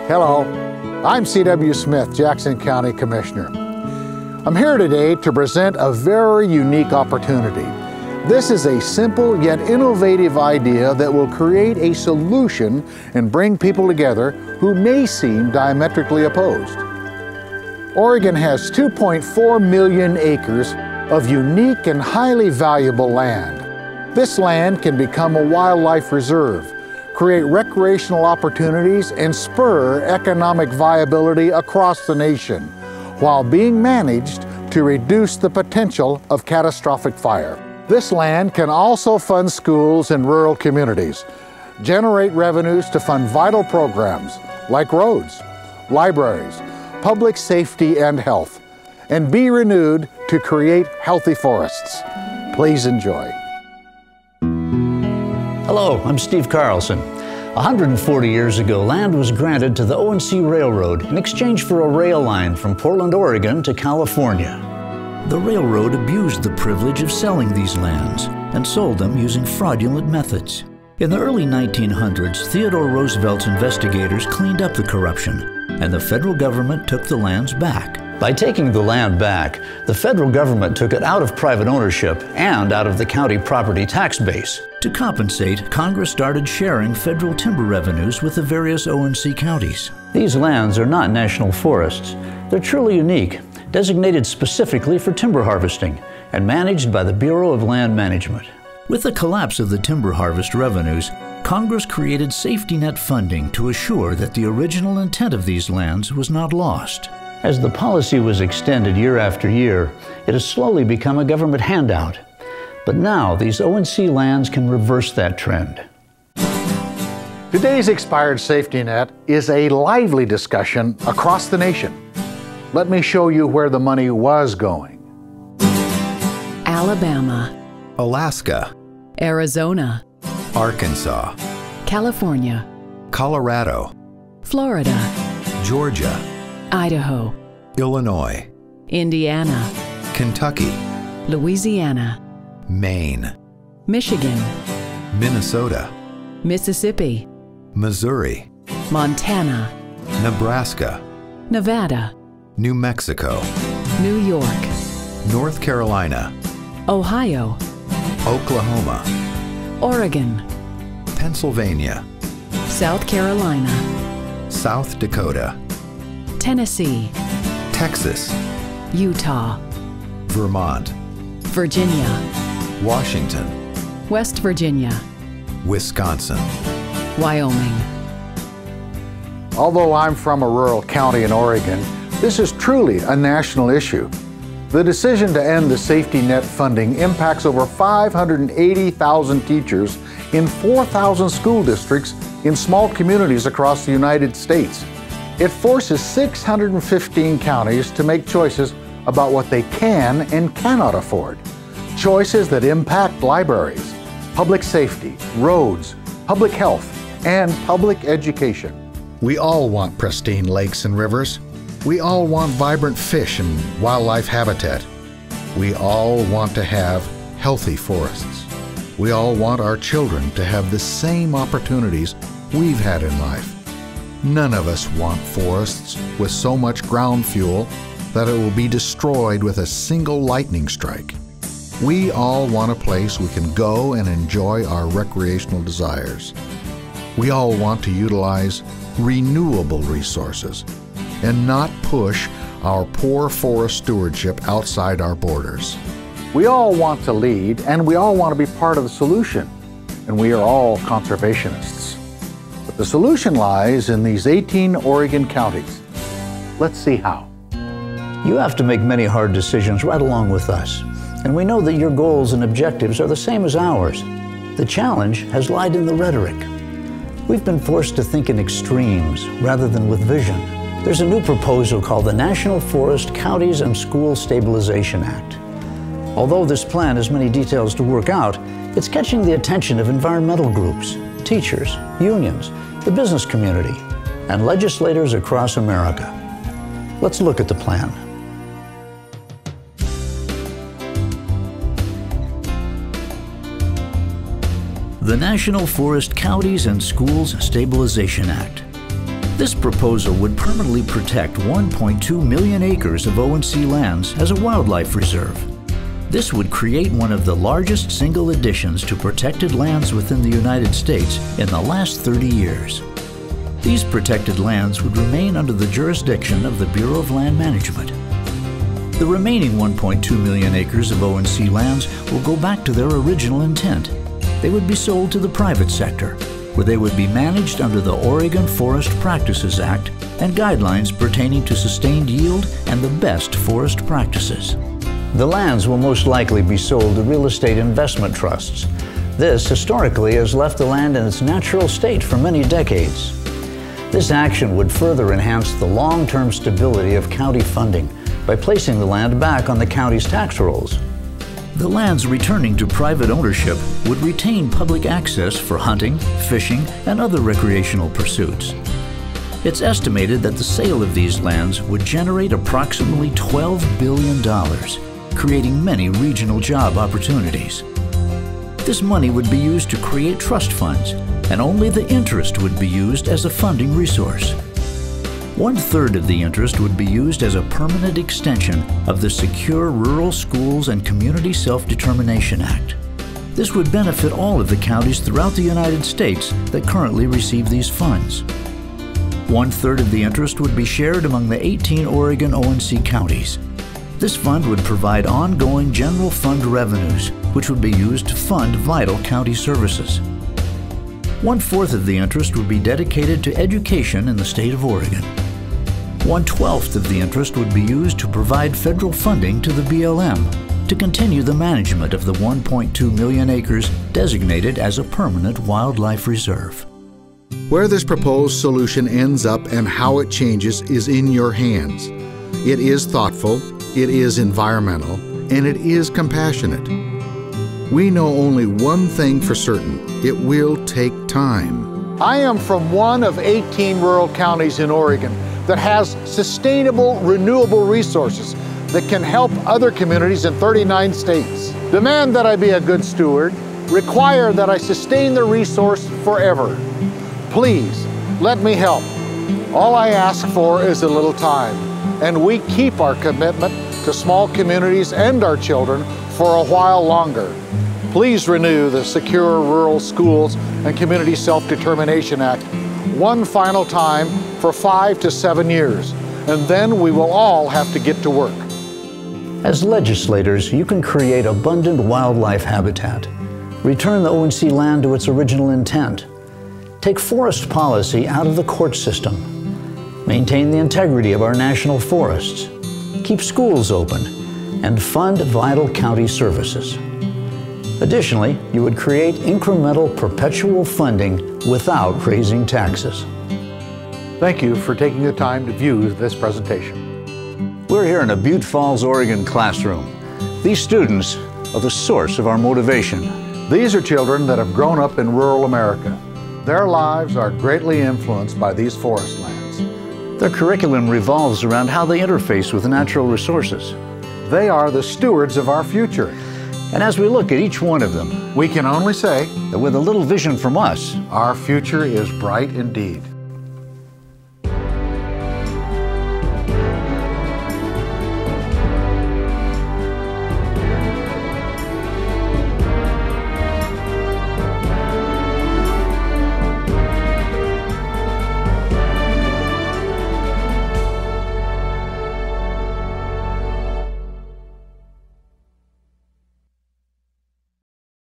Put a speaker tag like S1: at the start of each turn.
S1: Hello, I'm C.W. Smith, Jackson County Commissioner. I'm here today to present a very unique opportunity. This is a simple yet innovative idea that will create a solution and bring people together who may seem diametrically opposed. Oregon has 2.4 million acres of unique and highly valuable land. This land can become a wildlife reserve, create recreational opportunities, and spur economic viability across the nation, while being managed to reduce the potential of catastrophic fire. This land can also fund schools in rural communities, generate revenues to fund vital programs like roads, libraries, public safety and health, and be renewed to create healthy forests. Please enjoy.
S2: Hello, I'm Steve Carlson. 140 years ago, land was granted to the O&C Railroad in exchange for a rail line from Portland, Oregon to California. The railroad abused the privilege of selling these lands and sold them using fraudulent methods. In the early 1900s, Theodore Roosevelt's investigators cleaned up the corruption, and the federal government took the lands back. By taking the land back, the federal government took it out of private ownership and out of the county property tax base. To compensate, Congress started sharing federal timber revenues with the various O&C counties. These lands are not national forests. They're truly unique, designated specifically for timber harvesting and managed by the Bureau of Land Management. With the collapse of the timber harvest revenues, Congress created safety net funding to assure that the original intent of these lands was not lost. As the policy was extended year after year, it has slowly become a government handout. But now these O&C lands can reverse that trend.
S1: Today's expired safety net is a lively discussion across the nation. Let me show you where the money was going.
S3: Alabama,
S4: Alaska,
S3: Arizona,
S4: Arkansas,
S3: California,
S4: Colorado,
S3: Florida,
S4: Georgia,
S3: Idaho,
S4: Illinois,
S3: Indiana,
S4: Kentucky,
S3: Louisiana,
S4: Maine,
S3: Michigan,
S4: Minnesota,
S3: Mississippi,
S4: Missouri,
S3: Montana,
S4: Nebraska,
S3: Nevada,
S4: New Mexico,
S3: New York,
S4: North Carolina,
S3: Ohio,
S4: Oklahoma,
S3: Oregon,
S4: Pennsylvania,
S3: South Carolina,
S4: South Dakota,
S3: Tennessee,
S4: Texas,
S3: Utah,
S4: Vermont,
S3: Virginia,
S4: Washington,
S3: West Virginia,
S4: Wisconsin.
S3: Wyoming.
S1: Although I'm from a rural county in Oregon, this is truly a national issue. The decision to end the safety net funding impacts over 580,000 teachers in 4,000 school districts in small communities across the United States. It forces 615 counties to make choices about what they can and cannot afford. Choices that impact libraries, public safety, roads, public health, and public education. We all want pristine lakes and rivers. We all want vibrant fish and wildlife habitat. We all want to have healthy forests. We all want our children to have the same opportunities we've had in life. None of us want forests with so much ground fuel that it will be destroyed with a single lightning strike. We all want a place we can go and enjoy our recreational desires. We all want to utilize renewable resources and not push our poor forest stewardship outside our borders. We all want to lead, and we all want to be part of the solution, and we are all conservationists. But the solution lies in these 18 Oregon counties. Let's see how.
S2: You have to make many hard decisions right along with us, and we know that your goals and objectives are the same as ours. The challenge has lied in the rhetoric. We've been forced to think in extremes rather than with vision. There's a new proposal called the National Forest Counties and School Stabilization Act. Although this plan has many details to work out, it's catching the attention of environmental groups, teachers, unions, the business community, and legislators across America. Let's look at the plan. The National Forest Counties and Schools Stabilization Act. This proposal would permanently protect 1.2 million acres of O&C lands as a wildlife reserve. This would create one of the largest single additions to protected lands within the United States in the last 30 years. These protected lands would remain under the jurisdiction of the Bureau of Land Management. The remaining 1.2 million acres of O&C lands will go back to their original intent. They would be sold to the private sector, where they would be managed under the Oregon Forest Practices Act and guidelines pertaining to sustained yield and the best forest practices. The lands will most likely be sold to real estate investment trusts. This historically has left the land in its natural state for many decades. This action would further enhance the long-term stability of county funding by placing the land back on the county's tax rolls. The lands returning to private ownership would retain public access for hunting, fishing, and other recreational pursuits. It's estimated that the sale of these lands would generate approximately $12 billion, creating many regional job opportunities. This money would be used to create trust funds, and only the interest would be used as a funding resource. 1/3 of the interest would be used as a permanent extension of the Secure Rural Schools and Community Self-Determination Act. This would benefit all of the counties throughout the United States that currently receive these funds. 1/3 of the interest would be shared among the 18 Oregon O&C counties. This fund would provide ongoing general fund revenues, which would be used to fund vital county services. 1/4 of the interest would be dedicated to education in the state of Oregon. 1/12 of the interest would be used to provide federal funding to the BLM to continue the management of the 1.2 million acres designated as a permanent wildlife reserve.
S1: Where this proposed solution ends up and how it changes is in your hands. It is thoughtful, it is environmental, and it is compassionate. We know only one thing for certain: it will take time. I am from one of 18 rural counties in Oregon that has sustainable, renewable resources that can help other communities in 39 states. Demand that I be a good steward, require that I sustain the resource forever. Please, let me help. All I ask for is a little time, and we keep our commitment to small communities and our children for a while longer. Please renew the Secure Rural Schools and Community Self-Determination Act one final time for 5 to 7 years, and then we will all have to get to work.
S2: As legislators, you can create abundant wildlife habitat, return the O&C land to its original intent, take forest policy out of the court system, maintain the integrity of our national forests, keep schools open, and fund vital county services. Additionally, you would create incremental perpetual funding without raising taxes.
S1: Thank you for taking the time to view this presentation.
S2: We're here in a Butte Falls, Oregon classroom. These students are the source of our motivation.
S1: These are children that have grown up in rural America. Their lives are greatly influenced by these forest lands.
S2: Their curriculum revolves around how they interface with natural resources.
S1: They are the stewards of our future.
S2: And as we look at each one of them,
S1: we can only say
S2: that with a little vision from us,
S1: our future is bright indeed.